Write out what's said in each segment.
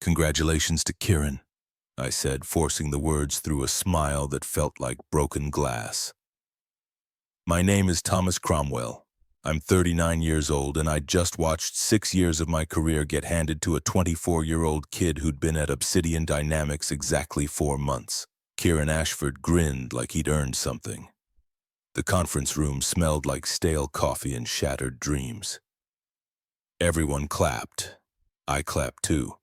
Congratulations to Kieran, I said, forcing the words through a smile that felt like broken glass. My name is Thomas Cromwell. I'm 39 years old, and I just watched 6 years of my career get handed to a 24-year-old kid who'd been at Obsidian Dynamics exactly 4 months. Kieran Ashford grinned like he'd earned something. The conference room smelled like stale coffee and shattered dreams. Everyone clapped. I clapped too.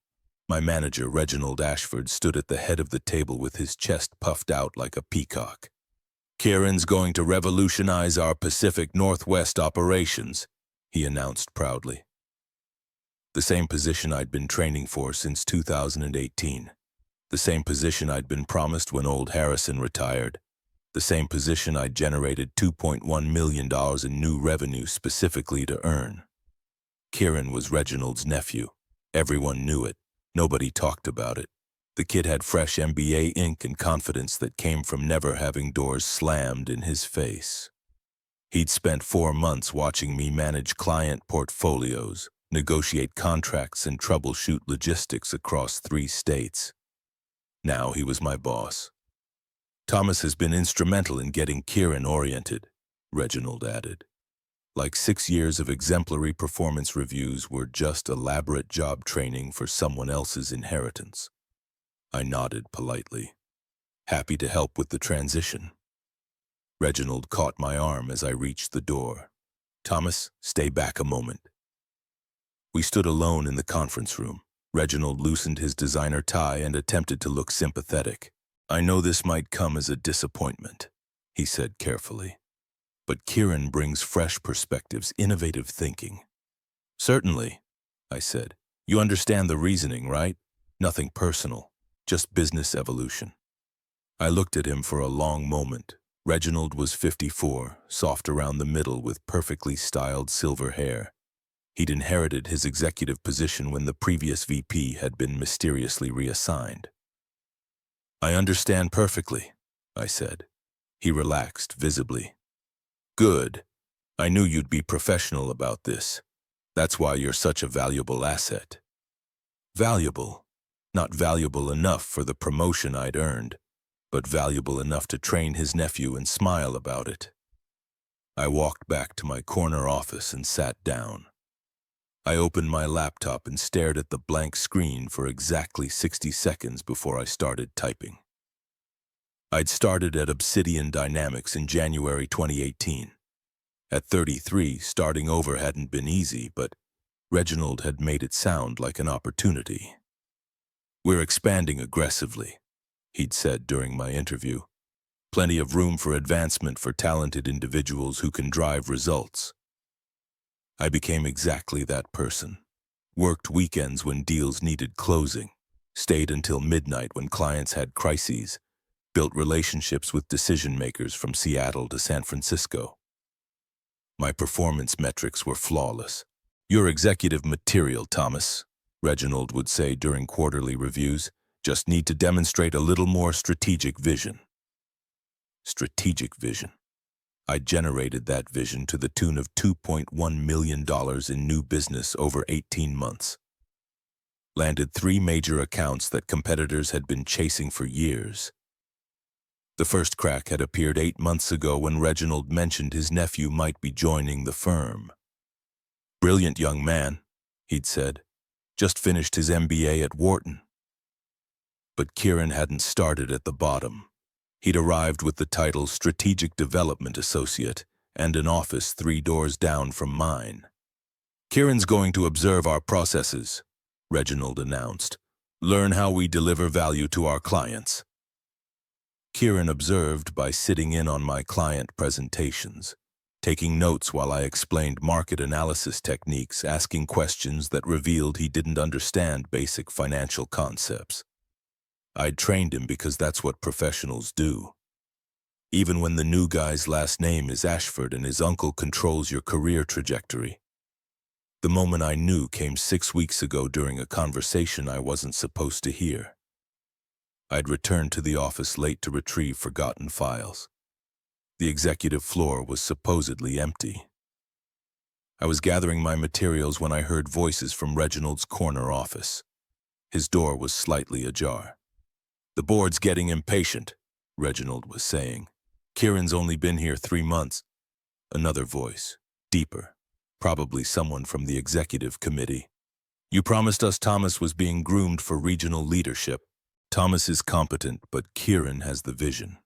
My manager, Reginald Ashford, stood at the head of the table with his chest puffed out like a peacock. Kieran's going to revolutionize our Pacific Northwest operations, he announced proudly. The same position I'd been training for since 2018. The same position I'd been promised when old Harrison retired. The same position I'd generated $2.1 million in new revenue specifically to earn. Kieran was Reginald's nephew. Everyone knew it. Nobody talked about it. The kid had fresh MBA ink and confidence that came from never having doors slammed in his face. He'd spent 4 months watching me manage client portfolios, negotiate contracts, and troubleshoot logistics across 3 states. Now he was my boss. Thomas has been instrumental in getting Kieran oriented, Reginald added. Like 6 years of exemplary performance reviews were just elaborate job training for someone else's inheritance. I nodded politely, happy to help with the transition. Reginald caught my arm as I reached the door. Thomas, stay back a moment. We stood alone in the conference room. Reginald loosened his designer tie and attempted to look sympathetic. I know this might come as a disappointment, he said carefully. But Kieran brings fresh perspectives, innovative thinking. Certainly, I said. You understand the reasoning, right? Nothing personal, just business evolution. I looked at him for a long moment. Reginald was 54, soft around the middle with perfectly styled silver hair. He'd inherited his executive position when the previous VP had been mysteriously reassigned. I understand perfectly, I said. He relaxed visibly. Good. I knew you'd be professional about this. That's why you're such a valuable asset. Valuable. Not valuable enough for the promotion I'd earned, but valuable enough to train his nephew and smile about it. I walked back to my corner office and sat down. I opened my laptop and stared at the blank screen for exactly 60 seconds before I started typing. I'd started at Obsidian Dynamics in January 2018. At 33, starting over hadn't been easy, but Reginald had made it sound like an opportunity. We're expanding aggressively, he'd said during my interview. Plenty of room for advancement for talented individuals who can drive results. I became exactly that person. Worked weekends when deals needed closing, stayed until midnight when clients had crises, built relationships with decision-makers from Seattle to San Francisco. My performance metrics were flawless. Your executive material, Thomas, Reginald would say during quarterly reviews, just need to demonstrate a little more strategic vision. Strategic vision. I generated that vision to the tune of $2.1 million in new business over 18 months. Landed 3 major accounts that competitors had been chasing for years. The first crack had appeared 8 months ago when Reginald mentioned his nephew might be joining the firm. Brilliant young man, he'd said. Just finished his MBA at Wharton. But Kieran hadn't started at the bottom. He'd arrived with the title Strategic Development Associate and an office 3 doors down from mine. Kieran's going to observe our processes, Reginald announced. Learn how we deliver value to our clients. Kieran observed by sitting in on my client presentations, taking notes while I explained market analysis techniques, asking questions that revealed he didn't understand basic financial concepts. I'd trained him because that's what professionals do. Even when the new guy's last name is Ashford and his uncle controls your career trajectory. The moment I knew came 6 weeks ago during a conversation I wasn't supposed to hear. I'd returned to the office late to retrieve forgotten files. The executive floor was supposedly empty. I was gathering my materials when I heard voices from Reginald's corner office. His door was slightly ajar. "The board's getting impatient," Reginald was saying. "Kieran's only been here 3 months." Another voice, deeper, probably someone from the executive committee. "You promised us Thomas was being groomed for regional leadership." "Thomas is competent, but Kieran has the vision,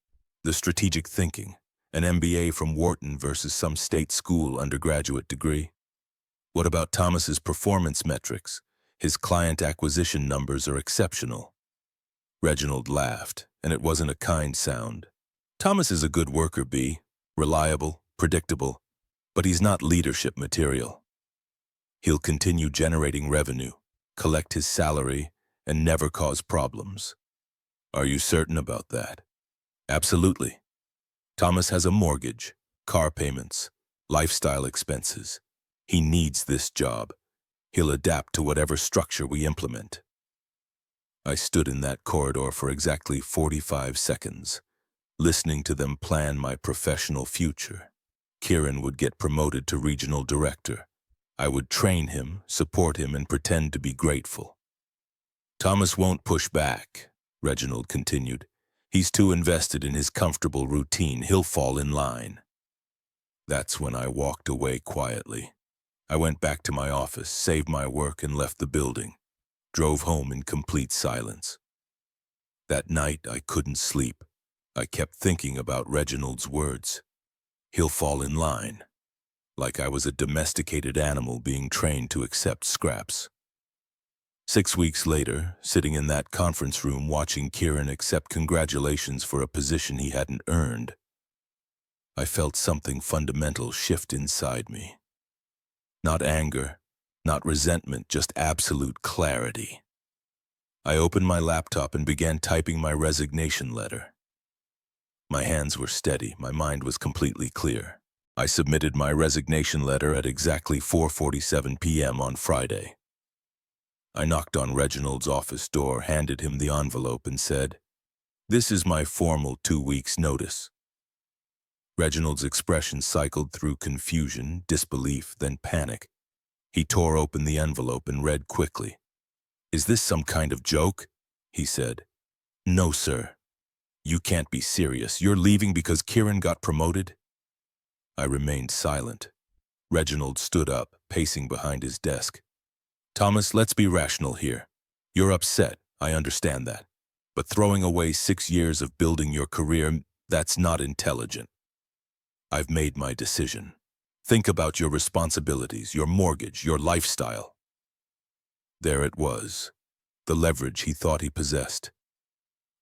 the strategic thinking, an MBA from Wharton versus some state school undergraduate degree." "What about Thomas's performance metrics? His client acquisition numbers are exceptional." Reginald laughed, and it wasn't a kind sound. "Thomas is a good worker, B. Reliable, predictable, but he's not leadership material. He'll continue generating revenue, collect his salary, and never cause problems." "Are you certain about that?" "Absolutely. Thomas has a mortgage, car payments, lifestyle expenses. He needs this job. He'll adapt to whatever structure we implement." I stood in that corridor for exactly 45 seconds, listening to them plan my professional future. Kieran would get promoted to regional director. I would train him, support him, and pretend to be grateful. "Thomas won't push back," Reginald continued. "He's too invested in his comfortable routine. He'll fall in line." That's when I walked away quietly. I went back to my office, saved my work, and left the building. Drove home in complete silence. That night, I couldn't sleep. I kept thinking about Reginald's words. "He'll fall in line," like I was a domesticated animal being trained to accept scraps. 6 weeks later, sitting in that conference room watching Kieran accept congratulations for a position he hadn't earned, I felt something fundamental shift inside me. Not anger, not resentment, just absolute clarity. I opened my laptop and began typing my resignation letter. My hands were steady, my mind was completely clear. I submitted my resignation letter at exactly 4:47 p.m. on Friday. I knocked on Reginald's office door, handed him the envelope, and said, "This is my formal 2 weeks' notice." Reginald's expression cycled through confusion, disbelief, then panic. He tore open the envelope and read quickly. "Is this some kind of joke?" he said. "No, sir. You can't be serious. You're leaving because Kieran got promoted?" I remained silent. Reginald stood up, pacing behind his desk. "Thomas, let's be rational here. You're upset, I understand that. But throwing away 6 years of building your career, that's not intelligent. I've made my decision. Think about your responsibilities, your mortgage, your lifestyle." There it was, the leverage he thought he possessed.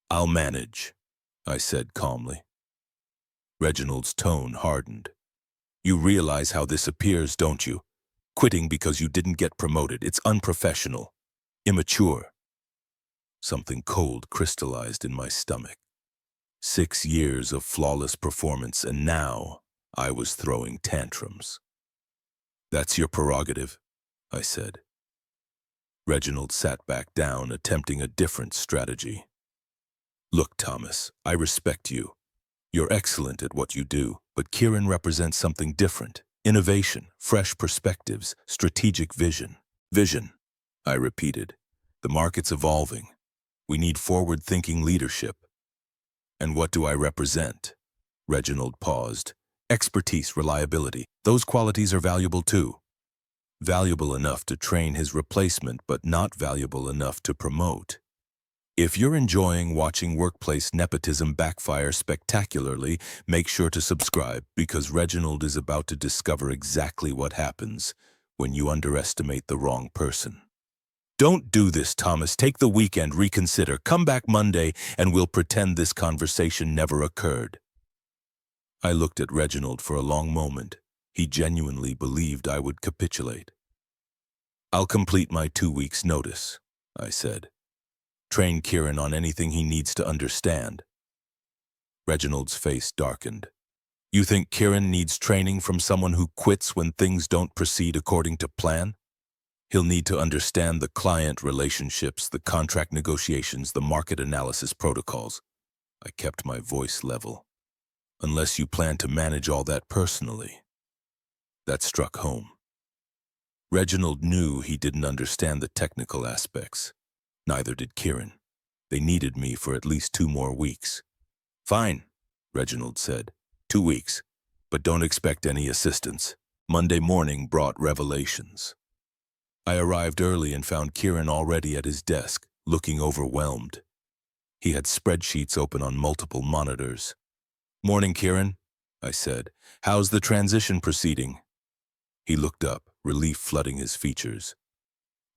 "I'll manage," I said calmly. Reginald's tone hardened. "You realize how this appears, don't you? Quitting because you didn't get promoted. It's unprofessional, immature." Something cold crystallized in my stomach. 6 years of flawless performance, and now I was throwing tantrums. "That's your prerogative," I said. Reginald sat back down, attempting a different strategy. "Look, Thomas, I respect you. You're excellent at what you do, but Kieran represents something different. Innovation, fresh perspectives, strategic vision." "Vision," I repeated. "The market's evolving. We need forward-thinking leadership." "And what do I represent?" Reginald paused. "Expertise, reliability. Those qualities are valuable too. Valuable enough to train his replacement, but not valuable enough to promote. If you're enjoying watching workplace nepotism backfire spectacularly, make sure to subscribe, because Reginald is about to discover exactly what happens when you underestimate the wrong person. Don't do this, Thomas. Take the weekend, reconsider. Come back Monday, and we'll pretend this conversation never occurred." I looked at Reginald for a long moment. He genuinely believed I would capitulate. "I'll complete my 2 weeks' notice," I said. "Train Kieran on anything he needs to understand." Reginald's face darkened. "You think Kieran needs training from someone who quits when things don't proceed according to plan? He'll need to understand the client relationships, the contract negotiations, the market analysis protocols." I kept my voice level. "Unless you plan to manage all that personally." That struck home. Reginald knew he didn't understand the technical aspects, Neither did Kieran. They needed me for at least 2 more weeks. Fine, Reginald said. 2 weeks. But don't expect any assistance. Monday morning brought revelations. I arrived early and found Kieran already at his desk, looking overwhelmed. He had spreadsheets open on multiple monitors. Morning, Kieran, I said. How's the transition proceeding? He looked up, relief flooding his features.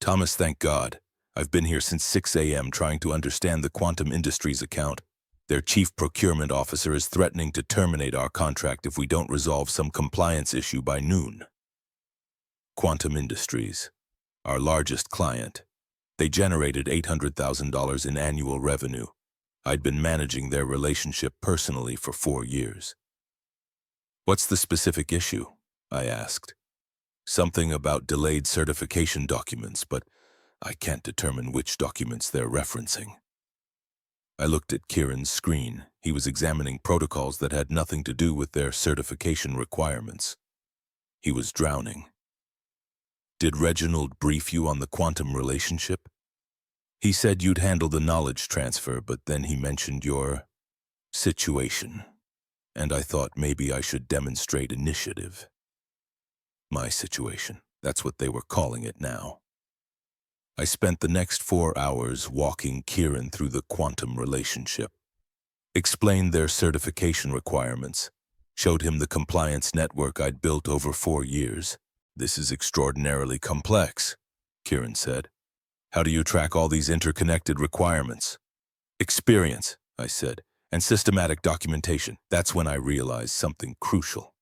Thomas, thank God. I've been here since 6 a.m. trying to understand the Quantum Industries account. Their chief procurement officer is threatening to terminate our contract if we don't resolve some compliance issue by noon. Quantum Industries, our largest client. They generated $800,000 in annual revenue. I'd been managing their relationship personally for 4 years. What's the specific issue? I asked. Something about delayed certification documents, but I can't determine which documents they're referencing. I looked at Kieran's screen. He was examining protocols that had nothing to do with their certification requirements. He was drowning. Did Reginald brief you on the quantum relationship? He said you'd handle the knowledge transfer, but then he mentioned your situation, and I thought maybe I should demonstrate initiative. My situation, that's what they were calling it now. I spent the next 4 hours walking Kieran through the quantum relationship, explained their certification requirements, showed him the compliance network I'd built over 4 years. This is extraordinarily complex, Kieran said. How do you track all these interconnected requirements? Experience, I said, and systematic documentation. That's when I realized something crucial.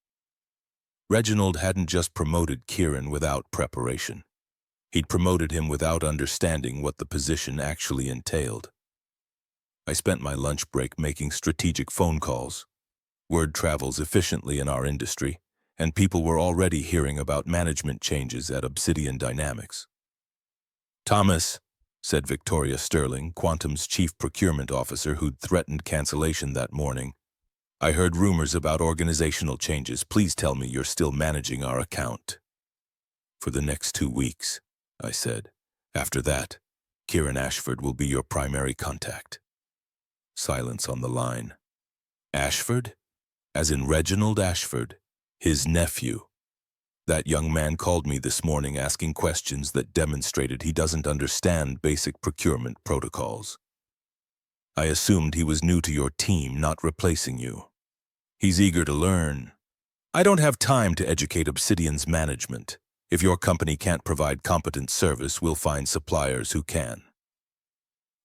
Reginald hadn't just promoted Kieran without preparation. He'd promoted him without understanding what the position actually entailed. I spent my lunch break making strategic phone calls. Word travels efficiently in our industry, and people were already hearing about management changes at Obsidian Dynamics. Thomas, said Victoria Sterling, Quantum's chief procurement officer who'd threatened cancellation that morning, I heard rumors about organizational changes. Please tell me you're still managing our account. For the next 2 weeks, I said. After that, Kieran Ashford will be your primary contact. Silence on the line. Ashford? As in Reginald Ashford, his nephew. That young man called me this morning asking questions that demonstrated he doesn't understand basic procurement protocols. I assumed he was new to your team, not replacing you. He's eager to learn. I don't have time to educate Obsidian's management. If your company can't provide competent service, we'll find suppliers who can.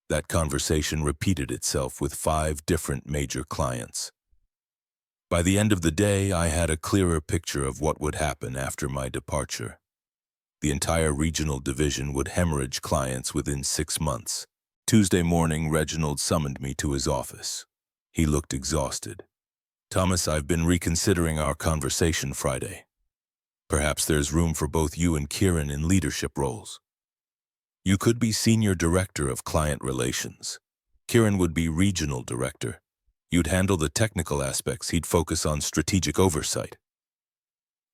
That conversation repeated itself with 5 different major clients. By the end of the day, I had a clearer picture of what would happen after my departure. The entire regional division would hemorrhage clients within 6 months. Tuesday morning, Reginald summoned me to his office. He looked exhausted. Thomas, I've been reconsidering our conversation Friday. Perhaps there's room for both you and Kieran in leadership roles. You could be Senior Director of Client Relations. Kieran would be Regional Director. You'd handle the technical aspects, he'd focus on strategic oversight.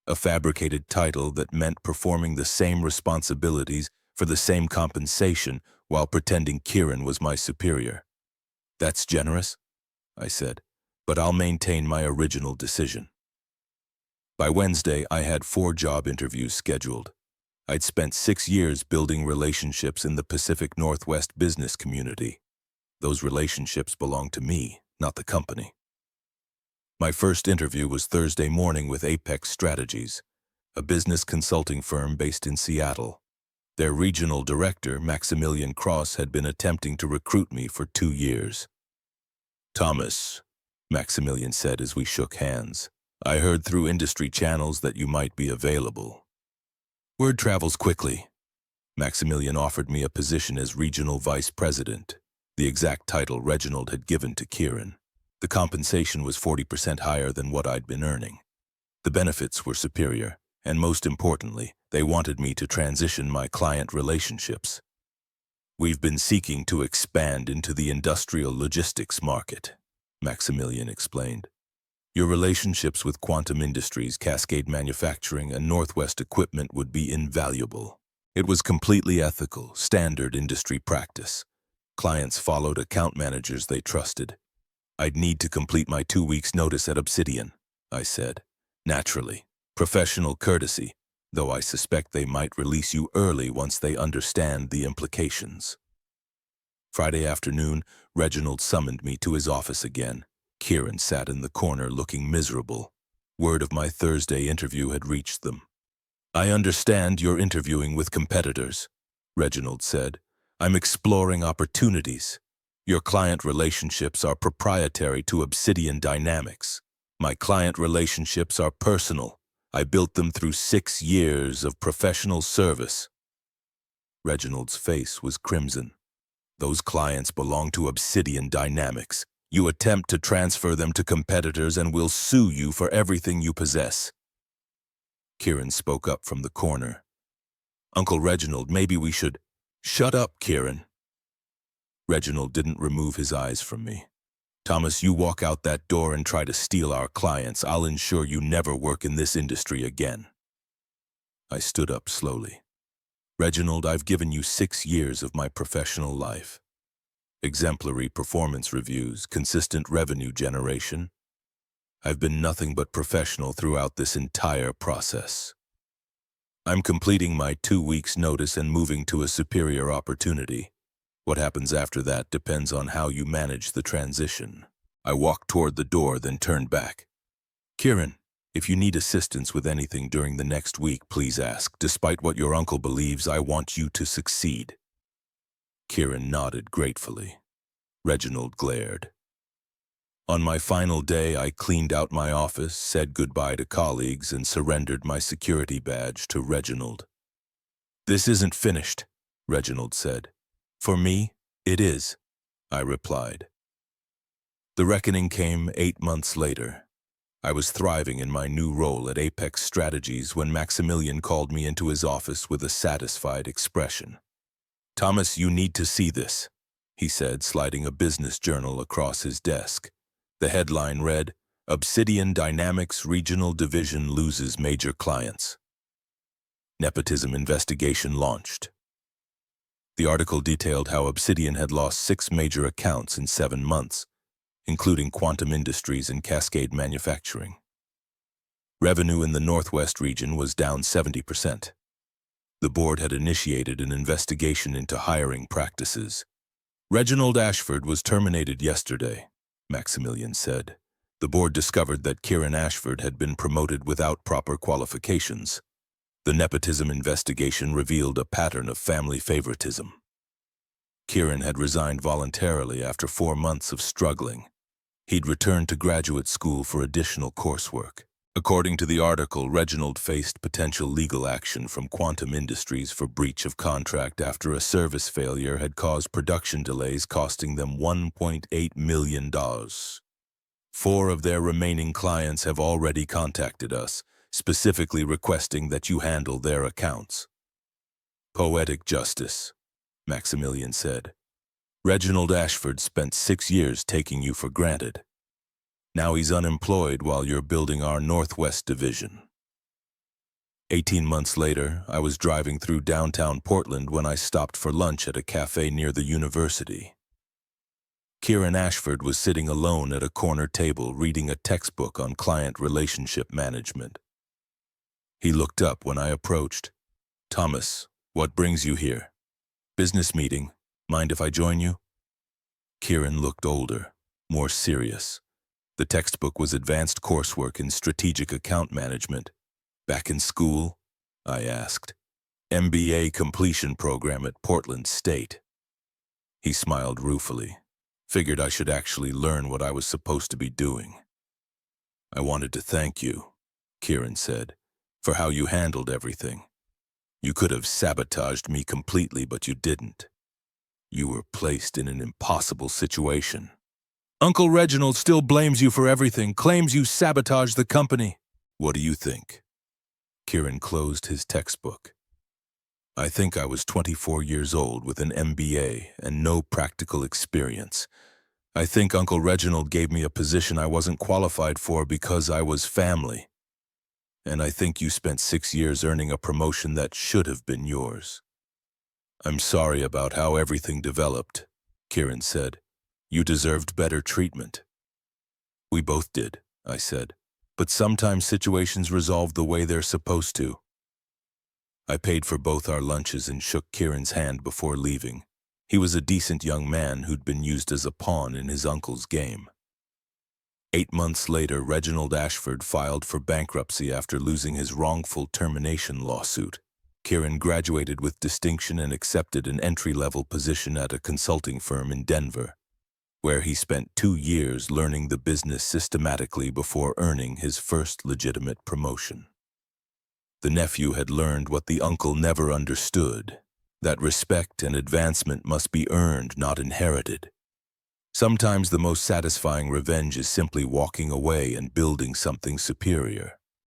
A fabricated title that meant performing the same responsibilities for the same compensation while pretending Kieran was my superior. That's generous, I said, but I'll maintain my original decision. By Wednesday, I had 4 job interviews scheduled. I'd spent 6 years building relationships in the Pacific Northwest business community. Those relationships belonged to me, not the company. My first interview was Thursday morning with Apex Strategies, a business consulting firm based in Seattle. Their regional director, Maximilian Cross, had been attempting to recruit me for 2 years. Thomas, Maximilian said as we shook hands, I heard through industry channels that you might be available. Word travels quickly. Maximilian offered me a position as regional vice president, the exact title Reginald had given to Kieran. The compensation was 40% higher than what I'd been earning. The benefits were superior, and most importantly, they wanted me to transition my client relationships. We've been seeking to expand into the industrial logistics market, Maximilian explained. Your relationships with Quantum Industries, Cascade Manufacturing, and Northwest Equipment would be invaluable. It was completely ethical, standard industry practice. Clients followed account managers they trusted. I'd need to complete my 2 weeks' notice at Obsidian, I said. Naturally, professional courtesy, though I suspect they might release you early once they understand the implications. Friday afternoon, Reginald summoned me to his office again. Kieran sat in the corner looking miserable. Word of my Thursday interview had reached them. I understand you're interviewing with competitors, Reginald said. I'm exploring opportunities. Your client relationships are proprietary to Obsidian Dynamics. My client relationships are personal. I built them through 6 years of professional service. Reginald's face was crimson. Those clients belong to Obsidian Dynamics. You attempt to transfer them to competitors and we'll sue you for everything you possess. Kieran spoke up from the corner. Uncle Reginald, maybe we should... Shut up, Kieran. Reginald didn't remove his eyes from me. Thomas, you walk out that door and try to steal our clients. I'll ensure you never work in this industry again. I stood up slowly. Reginald, I've given you 6 years of my professional life. Exemplary performance reviews, consistent revenue generation. I've been nothing but professional throughout this entire process. I'm completing my 2 weeks' notice and moving to a superior opportunity. What happens after that depends on how you manage the transition. I walked toward the door, then turned back. Kieran, if you need assistance with anything during the next week, please ask. Despite what your uncle believes, I want you to succeed. Kieran nodded gratefully. Reginald glared. On my final day, I cleaned out my office, said goodbye to colleagues, and surrendered my security badge to Reginald. This isn't finished, Reginald said. For me, it is, I replied. The reckoning came 8 months later. I was thriving in my new role at Apex Strategies when Maximilian called me into his office with a satisfied expression. Thomas, you need to see this, he said, sliding a business journal across his desk. The headline read, Obsidian Dynamics Regional Division Loses Major Clients. Nepotism Investigation Launched. The article detailed how Obsidian had lost 6 major accounts in 7 months, including Quantum Industries and Cascade Manufacturing. Revenue in the Northwest region was down 70%. The board had initiated an investigation into hiring practices. Reginald Ashford was terminated yesterday, Maximilian said. The board discovered that Kieran Ashford had been promoted without proper qualifications. The nepotism investigation revealed a pattern of family favoritism. Kieran had resigned voluntarily after 4 months of struggling. He'd returned to graduate school for additional coursework. According to the article, Reginald faced potential legal action from Quantum Industries for breach of contract after a service failure had caused production delays costing them $1.8 million. 4 of their remaining clients have already contacted us, specifically requesting that you handle their accounts. Poetic justice, Maximilian said. Reginald Ashford spent 6 years taking you for granted. Now he's unemployed while you're building our Northwest division. 18 months later, I was driving through downtown Portland when I stopped for lunch at a cafe near the university. Kieran Ashford was sitting alone at a corner table reading a textbook on client relationship management. He looked up when I approached. Thomas, what brings you here? Business meeting. Mind if I join you? Kieran looked older, more serious. The textbook was advanced coursework in strategic account management. Back in school? I asked. MBA completion program at Portland State. He smiled ruefully. Figured I should actually learn what I was supposed to be doing. I wanted to thank you, Kieran said, for how you handled everything. You could have sabotaged me completely, but you didn't. You were placed in an impossible situation. Uncle Reginald still blames you for everything, claims you sabotaged the company. What do you think? Kieran closed his textbook. I think I was 24 years old with an MBA and no practical experience. I think Uncle Reginald gave me a position I wasn't qualified for because I was family. And I think you spent 6 years earning a promotion that should have been yours. I'm sorry about how everything developed, Kieran said. You deserved better treatment. We both did, I said. But sometimes situations resolve the way they're supposed to. I paid for both our lunches and shook Kieran's hand before leaving. He was a decent young man who'd been used as a pawn in his uncle's game. 8 months later, Reginald Ashford filed for bankruptcy after losing his wrongful termination lawsuit. Kieran graduated with distinction and accepted an entry-level position at a consulting firm in Denver, where he spent 2 years learning the business systematically before earning his first legitimate promotion. The nephew had learned what the uncle never understood, that respect and advancement must be earned, not inherited. Sometimes the most satisfying revenge is simply walking away and building something superior.